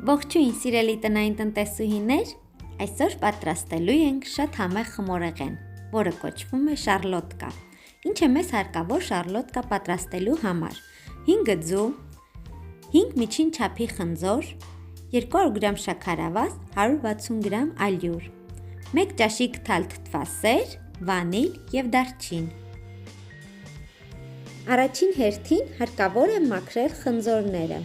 Ողջույն սիրելի տնային տնտեսուհիներ, այսօր պատրաստելու ենք շատ համեղ խմորեղեն, որը կոչվում է Շарлոտկա։ Ինչ է մեզ հարկավոր Շарлոտկա պատրաստելու համար։ 5 ձու, 5 միջին չափի խնձոր, 200 գրամ շաքարավազ, 160 գրամ ալյուր, 1 ճաշիկ թալ թթվասեր, վանիլ և դարչին։ Առաջին հերթին հարկավոր է մաքրել խնձորները։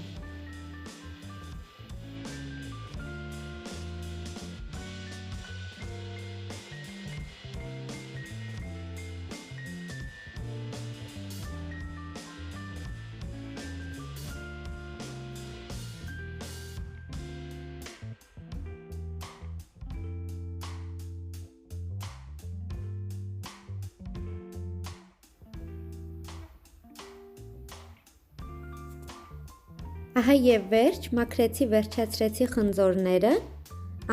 Ահա և վերջ, մաքրեցի վերջացրեցի խնձորները,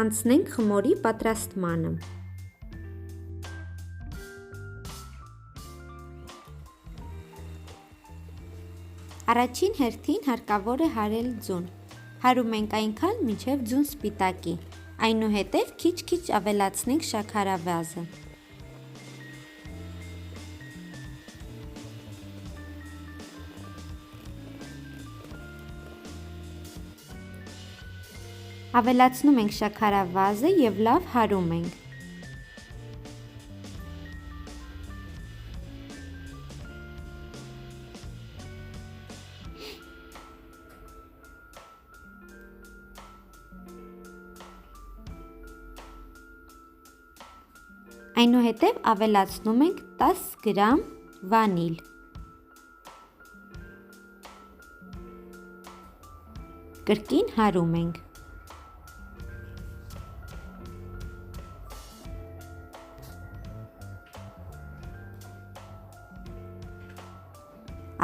անցնենք խմորի պատրաստմանը։ Առաջին հերթին հարկավոր է հարել ձուն։ Հարում ենք այնքան, մինչև ձուն սպիտակի, այնուհետև քիչ-քիչ ավելացնենք շաքարավազը։ Ավելացնում ենք շաքարավազը և լավ հարում ենք։ Այնուհետև ավելացնում ենք 10 գրամ վանիլ։ Կրկին հարում ենք։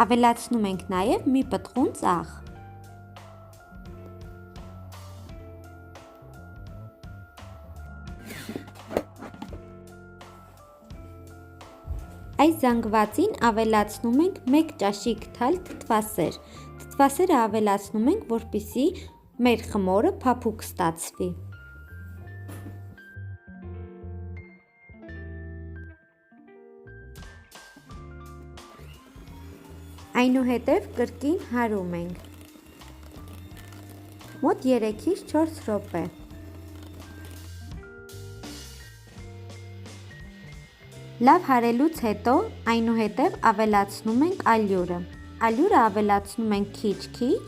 Ավելացնում ենք նաև մի պտղուն ծաղ։ Այս զանգվածին ավելացնում ենք 1 ճաշիկ թալ թթվասեր։ Թթվասերը ավելացնում ենք, որպեսզի մեր խմորը փափուկ ստացվի։ Այնուհետև կրկին հարում ենք։ Մոտ 3-ից 4 րոպե։ Լավ հարելուց հետո այնուհետև ավելացնում ենք ալյուրը։ Ալյուրը ավելացնում ենք քիչ-քիչ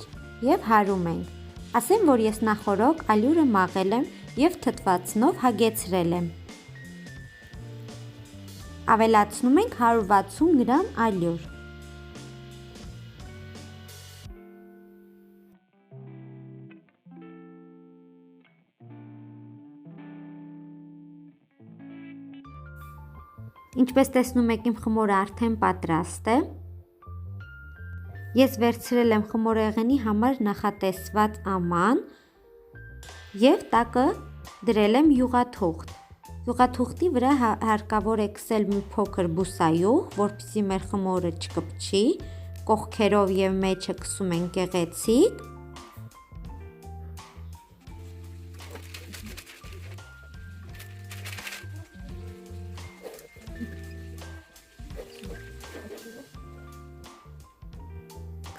և հարում ենք։ Ասեմ, որ ես նախօրոք ալյուրը մաղել եմ և թթվածնով հագեցրել եմ։ Ավելացնում ենք 160 գրամ ալյուր։ Ինչպես տեսնում եք, իմ խմորը արդեն պատրաստ է։ Ես վերցրել եմ խմորեղենի համար նախատեսված աման և տակը դրել եմ յուղաթուղթ։ Յուղաթուղթի վրա հարկավոր է քսել մի փոքր բուսայուղ, որպեսզի մեր խմորը չկպչի, կողքերով և մեջը քսում ենք գեղեցիկ։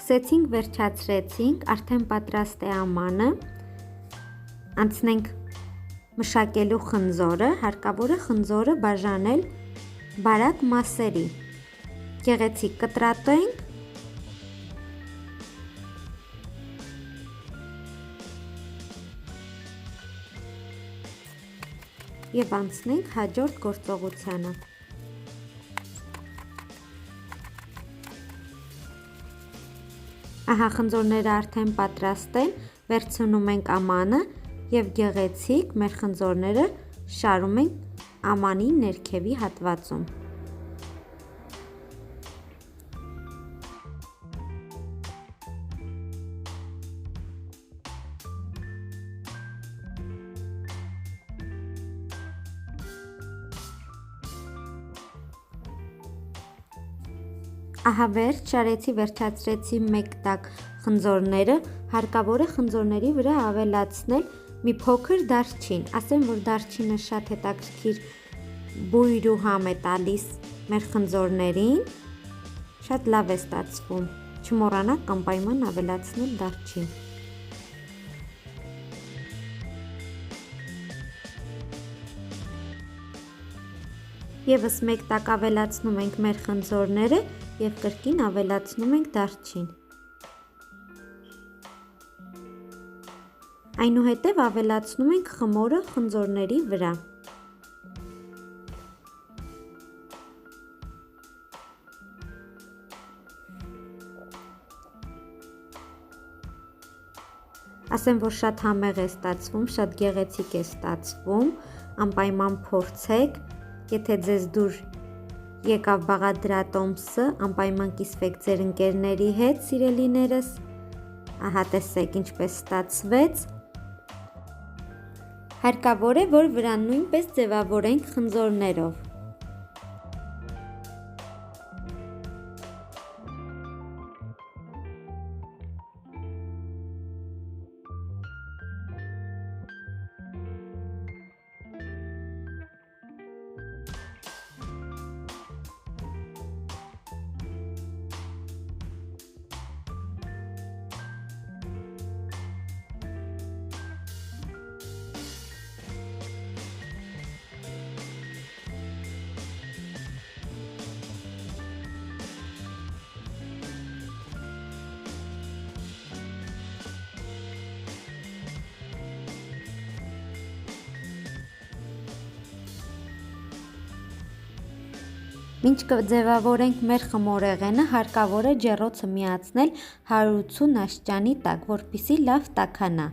Քսեցինք, վերջացրեցինք, արդեն պատրաստ է ամանը։ Անցնենք մշակելու խնձորը, հարկավոր է խնձորը բաժանել բարակ մասերի։ Գեղեցիկ կտրատենք։ Եվ անցնենք հաջորդ գործողությանը։ Ահա խնձորները արդեն պատրաստ են, վերցնում ենք ամանը և գեղեցիկ մեր խնձորները շարում ենք ամանի ներքևի հատվածում։ Ահա վերջ, շարեցի վերջացրեցի 1 տակ խնձորները, հարկավոր է խնձորների վրա ավելացնել մի փոքր դարչին, ասեմ, որ դարչինը շատ հետաքրքիր բույր ու համ է տալիս մեր խնձորներին, շատ լավ է ստացվում, չմոռանաք անպայման ավելացնել դարչին։ Եվս 1 տակ ավելացնում ենք մեր խնձորները և կրկին ավելացնում ենք դարչին։ Այնուհետև ավելացնում ենք խմորը խնձորների վրա։ Ասեմ, որ շատ համեղ է ստացվում, շատ գեղեցիկ է ստացվում, անպայման փորձեք, եթե ձեզ դուր եկավ բաղադրատոմսը, անպայման կիսվեք ձեր ընկերների հետ, սիրելիներս, ահա տեսեք ինչպես ստացվեց, հարկավոր է, որ վրան նույնպես ձևավորենք խնձորներով։ Մինչ կձևավորենք մեր խմորեղենը, հարկավոր է ջեռոցը միացնել 180 աստիճանի տակ, որպեսզի լավ տաքանա։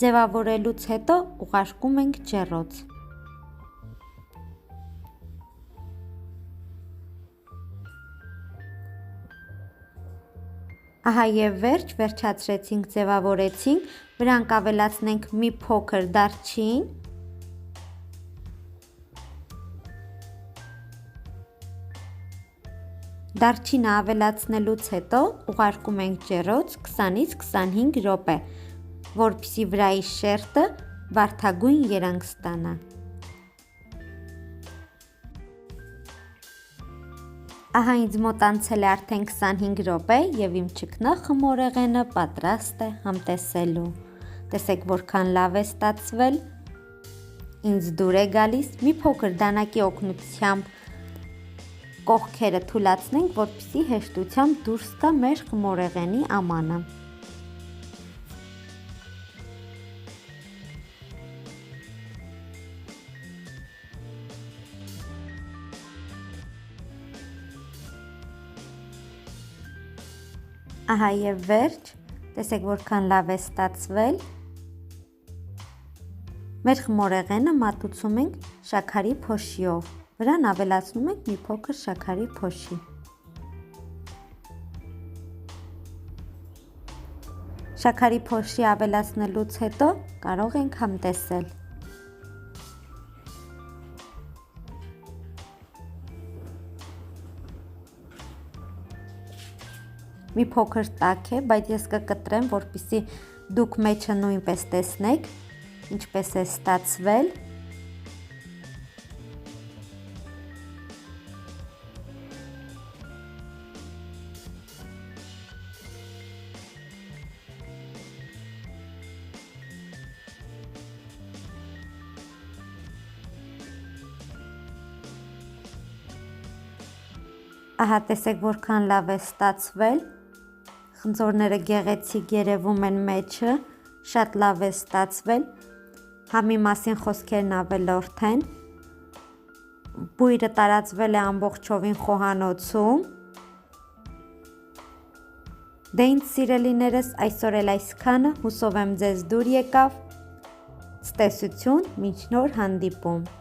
Ձևավորելուց հետո ուղարկում ենք ջեռոց։ Ահա և վերջ, վերջացրեցինք, ձևավորեցինք, վրանք ավելացնենք մի փոքր դարչին, դարչինը ավելացնելուց հետո ուղարկում ենք ջեռոց 20-ից 25 րոպե, որպեսզի վրայի շերտը վարդագույն երանգ ստանա։ Ահա ինձ մոտ անցել է արդեն 25 րոպե և իմ չքնա խմորեղենը պատրաստ է համտեսելու։ Տեսեք որքան լավ է ստացվել, ինձ դուր է գալիս, մի փոքր դանակի օգնությամբ կողքերը թուլացնենք, որպեսզի հեշտությամբ դուրս գա մեր խմորեղենի ամանը։ Ահա և վերջ, տեսեք որքան լավ է ստացվել։ Մեր խմորեղենը մատուցում ենք շաքարի փոշիով, վրան ավելացնում ենք մի փոքր շաքարի փոշի։ Շաքարի փոշի ավելացնելուց հետո կարող ենք համտեսել։ Մի փոքր տաք է, բայց ես կկտրեմ, որպեսզի դուք մեջը նույնպես տեսնեք, ինչպես է ստացվել։ Ահա տեսեք որքան լավ է ստացվել, խնձորները գեղեցիկ երևում են մեջը, շատ լավ է ստացվել, համի մասին խոսքերն ավելորդ են, բույրը տարածվել է ամբողջովին խոհանոցում, դե ինձ սիրելիներս այսօր էլ այսքանը, հուսով եմ ձեզ դուր եկավ, ցտեսություն, մինչ նոր հանդիպում։